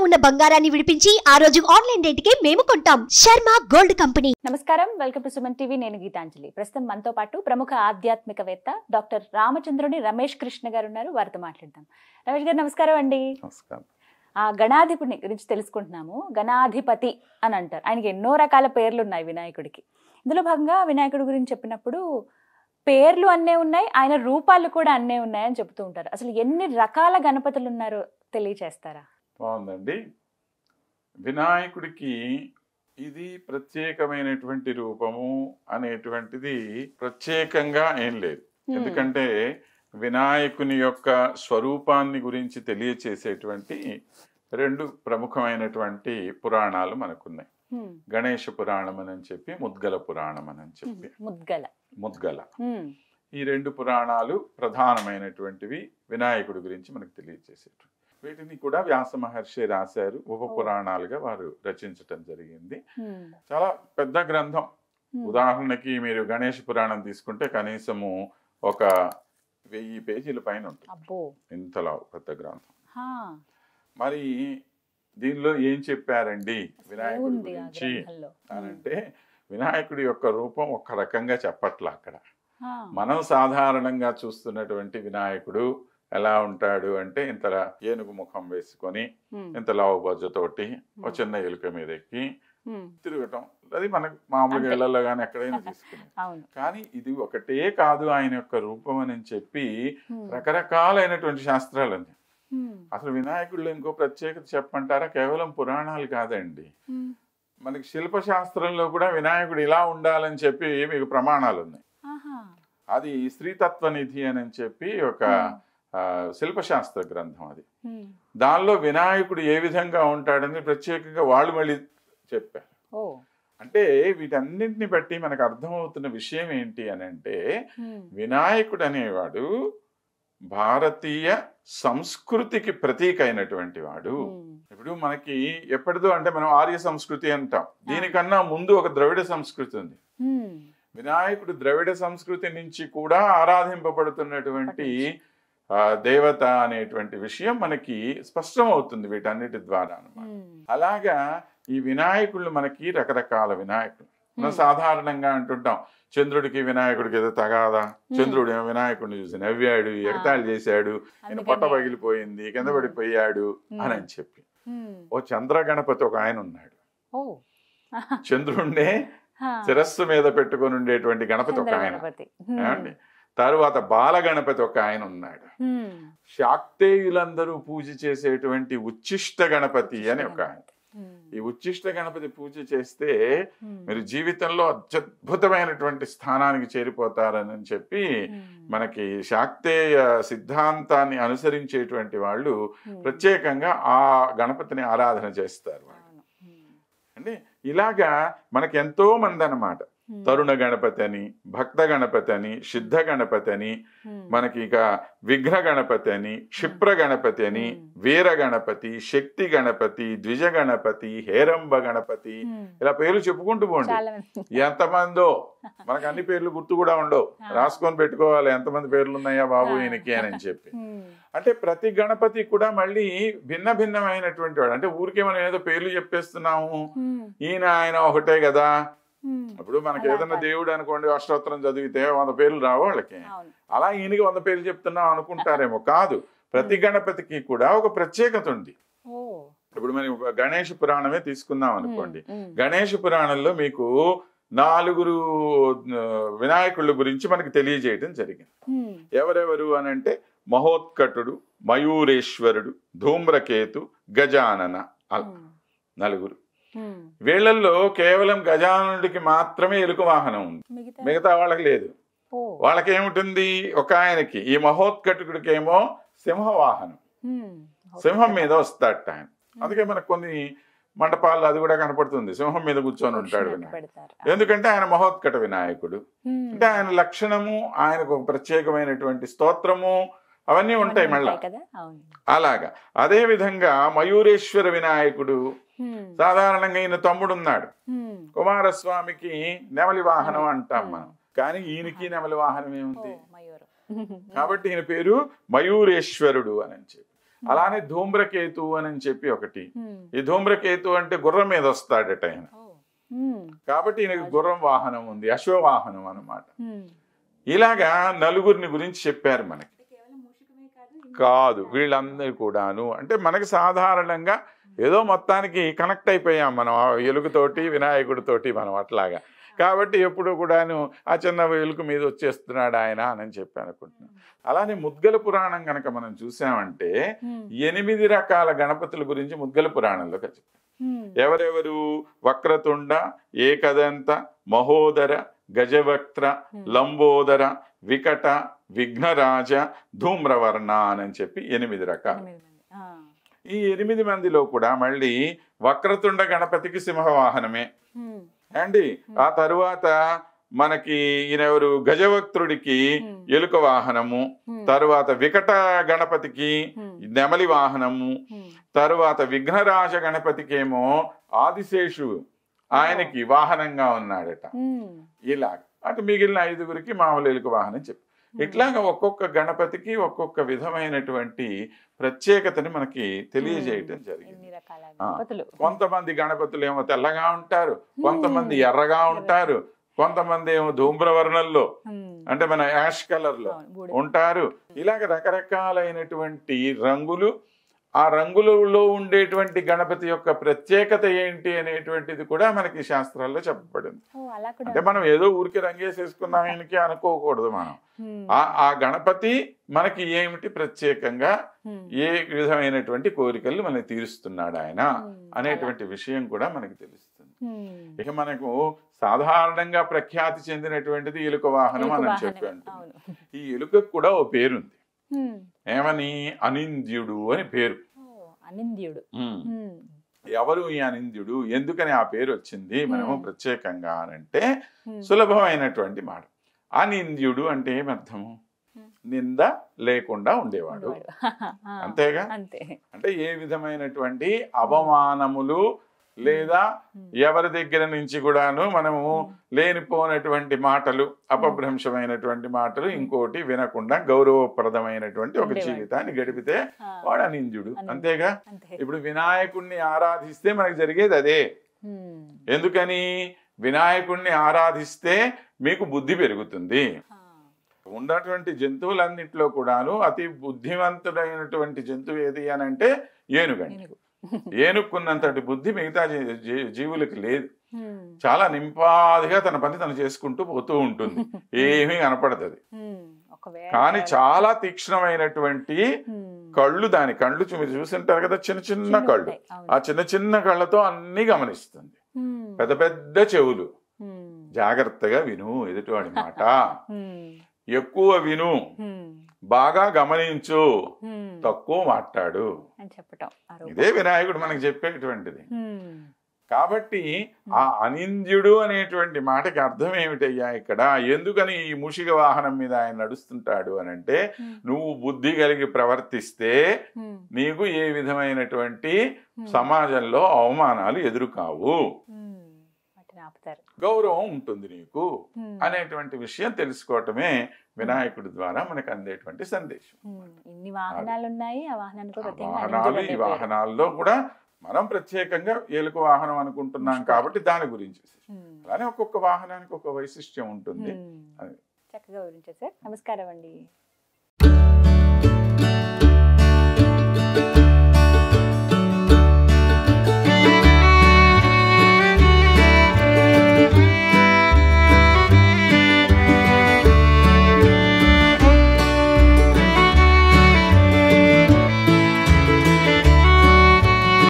ఉన్న బంగారాన్ని విడిపించి ఆ రోజు ఆన్లైన్ రేటుకే మేము కొంటాం. Sharma gold company. నమస్కారం, వెల్కమ్ టు సుమన్ టీవీ. నేను గీతాంజలి. ప్రస్తుతం మనతో పాటు ప్రముఖ ఆధ్యాత్మికవేత్త డాక్టర్ రామచంద్రుని రమేష్ కృష్ణ గారు ఉన్నారు. వారితో మాట్లాడదాం. రమేష్ గారు నమస్కారం అండి. నమస్కారం. ఆ గణాధిపతి గురించి తెలుసుకుంటున్నాము. గణాధిపతి అని అంటారు. ఆయనకి ఎన్నో రకాల పేర్లు ఉన్నాయి వినాయకుడికి. ఇందులో భాగంగా వినాయకుడి గురించి చెప్పినప్పుడు పేర్లు అన్నే ఉన్నాయి, ఆయన రూపాలు కూడా అన్నే ఉన్నాయని చెబుతూ ఉంటారు. అసలు ఎన్ని రకాల గణపతులు ఉన్నారో తెలియచేస్తారా? బాగుందండి. వినాయకుడికి ఇది ప్రత్యేకమైనటువంటి రూపము అనేటువంటిది ప్రత్యేకంగా ఏం లేదు. ఎందుకంటే వినాయకుని యొక్క స్వరూపాన్ని గురించి తెలియచేసేటువంటి రెండు ప్రముఖమైనటువంటి పురాణాలు మనకున్నాయి. గణేష పురాణం అని చెప్పి, ముద్గల పురాణం అని చెప్పి. ముద్గల ఈ రెండు పురాణాలు ప్రధానమైనటువంటివి వినాయకుడి గురించి మనకు తెలియచేసేటువంటి. వీటిని కూడా వ్యాస మహర్షి రాశారు, ఉప పురాణాలుగా వారు రచించటం జరిగింది. చాలా పెద్ద గ్రంథం. ఉదాహరణకి మీరు గణేష పురాణం తీసుకుంటే కనీసము ఒక 1000 పేజీల పైన ఉంటుంది. ఇంతలా పెద్ద గ్రంథం. మరి దీనిలో ఏం చెప్పారండి వినాయకుడి గురించి అనంటే, వినాయకుడి యొక్క రూపం ఒక రకంగా చెప్పట్లా. అక్కడ మనం సాధారణంగా చూస్తున్నటువంటి వినాయకుడు ఎలా ఉంటాడు అంటే, ఇంతలా ఏనుగు ముఖం వేసుకొని, ఇంత లావు బొజ్జతోటి, ఒక చిన్న ఎలుక మీద ఎక్కి తిరగటం. అది మనకు మామూలుగా ఇళ్లలో కానీ ఎక్కడైనా తీసుకుని. కానీ ఇది ఒకటే కాదు ఆయన యొక్క రూపం అని చెప్పి రకరకాలైనటువంటి శాస్త్రాలు ఉన్నాయి. అసలు వినాయకుడిలో ఇంకో ప్రత్యేకత చెప్పంటారా? కేవలం పురాణాలు కాదండి, మనకి శిల్పశాస్త్రంలో కూడా వినాయకుడు ఇలా ఉండాలని చెప్పి మీకు ప్రమాణాలు ఉన్నాయి. అది శ్రీతత్వ నిధి అని చెప్పి ఒక శిల్పశాస్త్ర గ్రంథం. అది దానిలో వినాయకుడు ఏ విధంగా ఉంటాడని ప్రత్యేకంగా వాళ్ళు మళ్ళీ చెప్పారు. అంటే వీటన్నింటిని బట్టి మనకు అర్థమవుతున్న విషయం ఏంటి అని అంటే, వినాయకుడు అనేవాడు భారతీయ సంస్కృతికి ప్రతీక అయినటువంటి వాడు. ఇప్పుడు మనకి ఎప్పటిదో అంటే మనం ఆర్య సంస్కృతి అంటాం, దీనికన్నా ముందు ఒక ద్రవిడ సంస్కృతి ఉంది. వినాయకుడు ద్రవిడ సంస్కృతి నుంచి కూడా ఆరాధింపబడుతున్నటువంటి దేవత అనేటువంటి విషయం మనకి స్పష్టం అవుతుంది వీటన్నిటి ద్వారా అన్నమాట. అలాగా ఈ వినాయకుళ్ళు మనకి రకరకాల వినాయకులు. మనం సాధారణంగా అంటుంటాం, చంద్రుడికి వినాయకుడికి ఏదో తగాదా, చంద్రుడు వినాయకుడిని చూసి నవ్వాడు, ఎగతాళి చేశాడు, ఆయన పొట్ట పగిలిపోయింది, కింద పడిపోయాడు అని చెప్పి. ఓ చంద్ర గణపతి ఒక ఆయన ఉన్నాడు. చంద్రుడినే శిరస్సు మీద పెట్టుకొని ఉండేటువంటి గణపతి ఒక ఆయన. తరువాత బాల గణపతి ఒక ఆయన ఉన్నాడు. శాక్తేయులందరూ పూజ చేసేటువంటి ఉచ్చిష్ట గణపతి అని ఒక ఆయన. ఈ ఉచ్చిష్ట గణపతి పూజ చేస్తే మీరు జీవితంలో అత్యద్భుతమైనటువంటి స్థానానికి చేరిపోతారని చెప్పి మనకి శాక్తేయ సిద్ధాంతాన్ని అనుసరించేటువంటి వాళ్ళు ప్రత్యేకంగా ఆ గణపతిని ఆరాధన చేస్తారు అంటే. ఇలాగా మనకి ఎంతో మంది అన్నమాట. తరుణ గణపతి అని, భక్త గణపతి అని, సిద్ధ గణపతి అని, మనకి ఇక విఘ్న గణపతి అని, క్షిప్ర గణపతి అని, వీర గణపతి, శక్తి గణపతి, ద్విజ గణపతి, హేరంబ గణపతి, ఇలా పేర్లు చెప్పుకుంటూ పోండి. ఎంతమందో మనకు అన్ని పేర్లు గుర్తు కూడా ఉండవు, రాసుకొని పెట్టుకోవాలి ఎంతమంది పేర్లు ఉన్నాయా బాబు ఈయనకి అని చెప్పి. అంటే ప్రతి గణపతి కూడా మళ్ళీ భిన్న భిన్నమైనటువంటి వాడు. అంటే ఊరికే మనం ఏదో పేర్లు చెప్పేస్తున్నాము, ఈయన ఆయన ఒకటే కదా. ఇప్పుడు మనకి ఏదైనా దేవుడు అనుకోండి, అష్టోత్తరం చదివితే 100 పేర్లు రావు వాళ్ళకి, అలా ఈయనకి 100 పేర్లు చెప్తున్నాం అనుకుంటారేమో. కాదు, ప్రతి గణపతికి కూడా ఒక ప్రత్యేకత ఉంది. ఇప్పుడు మనం గణేష పురాణమే తీసుకుందాం అనుకోండి. గణేష పురాణంలో మీకు 4 వినాయకుళ్ళ గురించి మనకి తెలియజేయడం జరిగింది. ఎవరెవరు అని అంటే, మహోత్కటుడు, మయూరేశ్వరుడు, ధూమ్రకేతు, గజానన, 4. వీళ్ళల్లో కేవలం గజానుడికి మాత్రమే ఎలుక వాహనం ఉంది, మిగతా వాళ్ళకి లేదు. వాళ్ళకేముంటుంది, ఒక ఆయనకి ఈ మహోత్కటుడికి ఏమో సింహవాహనం, సింహం మీద వస్తాడట ఆయన. అందుకే మనకు కొన్ని మండపాల్లో అది కూడా కనపడుతుంది, సింహం మీద కూర్చొని ఉంటాడు వినాయకుడు. ఎందుకంటే ఆయన మహోత్కట వినాయకుడు. అంటే ఆయన లక్షణము, ఆయనకు ఒక ప్రత్యేకమైనటువంటి స్తోత్రము అవన్నీ ఉంటాయి మళ్ళా. అలాగా అదే విధంగా మయూరేశ్వర వినాయకుడు, సాధారణంగా ఈయన తమ్ముడున్నాడు, కుమారస్వామికి నెమలి వాహనం అంటాం మనం, కానీ ఈయనకి నెమలి వాహనం ఏముంది, కాబట్టి ఈయన పేరు మయూరేశ్వరుడు అని చెప్పి. అలానే ధూమ్రకేతు అని చెప్పి ఒకటి. ఉమ్. ఈ ధూమ్రకేతు అంటే గుర్రం మీద వస్తాడట ఆయన, ఓ. ఉమ్. కాబట్టి ఈయనకు గుర్రం వాహనం ఉంది, అశ్వవాహనం అన్నమాట. ఉమ్. ఇలాగా నలుగురిని గురించి చెప్పారు మనకి. కాదు, వీళ్ళందరూ కూడాను అంటే మనకి సాధారణంగా ఏదో మొత్తానికి కనెక్ట్ అయిపోయాం మనం ఆ ఎలుగుతోటి వినాయకుడితోటి మనం అట్లాగా. కాబట్టి ఎప్పుడు కూడాను ఆ చిన్న ఎలుక మీద వచ్చేస్తున్నాడు ఆయన అని చెప్పి అనుకుంటున్నాం. అలానే ముద్గల పురాణం కనుక మనం చూసామంటే 8 రకాల గణపతుల గురించి ముద్గల పురాణంలో చెప్పారు. ఎవరెవరు? వక్రతుండ, ఏకదంత, మహోదర, గజవక్త్ర, లంబోదర, వికట, విఘ్నరాజ, ధూమ్రవర్ణ అని చెప్పి 8 రకాలు. ఈ 8 మందిలో కూడా మళ్ళీ వక్రతుండ గణపతికి సింహవాహనమే అండి. ఆ తరువాత మనకి ఈయనెవరు? గజవక్త్రుడికి ఎలుక వాహనము, తరువాత వికట గణపతికి నెమలి వాహనము, తరువాత విఘ్నరాజ గణపతికి ఏమో ఆదిశేషు ఆయనకి వాహనంగా ఉన్నాడట. ఇలాగ అటు మిగిలిన 5గురికి మామూలు ఎలుక వాహనం చెప్పి ఇట్లాగా ఒక్కొక్క గణపతికి ఒక్కొక్క విధమైనటువంటి ప్రత్యేకతని మనకి తెలియజేయటం జరిగింది. కొంతమంది గణపతులు ఏమో తెల్లగా ఉంటారు, కొంతమంది ఎర్రగా ఉంటారు, కొంతమంది ఏమో ధూమ్రవర్ణంలో అంటే మన యాష్ కలర్ లో ఉంటారు. ఇలాగ రకరకాలైనటువంటి రంగులు, ఆ రంగులలో ఉండేటువంటి గణపతి యొక్క ప్రత్యేకత ఏంటి అనేటువంటిది కూడా మనకి శాస్త్రాల్లో చెప్పబడింది. అంటే మనం ఏదో ఊరికి రంగేసేసుకున్నాం ఆయనకి అనుకోకూడదు. మనం ఆ గణపతి మనకి ఏమిటి ప్రత్యేకంగా ఏ విధమైనటువంటి కోరికలు మనకి తీరుస్తున్నాడు ఆయన అనేటువంటి విషయం కూడా మనకి తెలుస్తుంది. ఇక మనకు సాధారణంగా ప్రఖ్యాతి చెందినటువంటిది ఎలుక వాహనం అని చెప్పి అంటుంది. ఈ ఎలుకకు కూడా ఓ పేరుంది. ఏమని? అనింద్యుడు అని పేరు. అనింద్యుడు. ఎవరు ఈ అనింద్యుడు? ఎందుకని ఆ పేరు వచ్చింది మనము ప్రత్యేకంగా అనంటే సులభమైనటువంటి మాట. అనింద్యుడు అంటే ఏమర్థము? నింద లేకుండా ఉండేవాడు, అంతేగా? అంటే ఏ విధమైనటువంటి అవమానములు లేదా ఎవరి దగ్గర నుంచి కూడాను మనము లేనిపోనటువంటి మాటలు, అపభ్రంశమైనటువంటి మాటలు ఇంకోటి వినకుండా గౌరవప్రదమైనటువంటి ఒక జీవితాన్ని గడిపితే వాడు అనింద్యుడు, అంతేగా? ఇప్పుడు వినాయకుడిని ఆరాధిస్తే మనకు జరిగేది అదే. ఎందుకని? వినాయకుడిని ఆరాధిస్తే మీకు బుద్ధి పెరుగుతుంది. ఉన్నటువంటి జంతువులన్నింటిలో కూడాను అతి బుద్ధివంతుడైనటువంటి జంతువు ఏది అని అంటే ఏనుగండి. ఏనుక్కున్నంతటి బుద్ధి మిగతా జీవులకి లేదు. చాలా నింపాదిగా తన పని తను చేసుకుంటూ పోతూ ఉంటుంది, ఏమీ కనపడుతుంది. కానీ చాలా తీక్ష్ణమైనటువంటి కళ్ళు, దాని కళ్ళు మీరు చూసింటారు కదా, చిన్న చిన్న కళ్ళు. ఆ చిన్న చిన్న కళ్ళతో అన్ని గమనిస్తుంది. పెద్ద పెద్ద చెవులు. జాగ్రత్తగా విను ఎదుటివాడి మాట, ఎక్కువ విను, బాగా గమనించు, తక్కువ మాట్లాడు అని చెప్పటం. ఇదే వినాయకుడు మనకు చెప్పేటువంటిది. కాబట్టి ఆ అనింద్యుడు అనేటువంటి మాటకి అర్థం ఏమిటయ్యా ఇక్కడ? ఎందుకని ఈ మూషిక వాహనం మీద ఆయన నడుస్తుంటాడు అని అంటే, నువ్వు బుద్ధి కలిగి ప్రవర్తిస్తే నీకు ఏ విధమైనటువంటి సమాజంలో అవమానాలు ఎదురుకావు, గౌరవం ఉంటుంది నీకు అనేటువంటి విషయం తెలుసుకోవటమే వినాయకుడి ద్వారా మనకు అందేటువంటి సందేశం. ఇన్ని వాహనాలు ఉన్నాయి, ఈ వాహనాల్లో కూడా మనం ప్రత్యేకంగా ఎలుక వాహనం అనుకుంటున్నాం కాబట్టి దాని గురించి. అలానే ఒక్కొక్క వాహనానికి ఒక వైశిష్ట్యం ఉంటుంది. చక్కగా వివరించారు సార్. నమస్కారం అండి.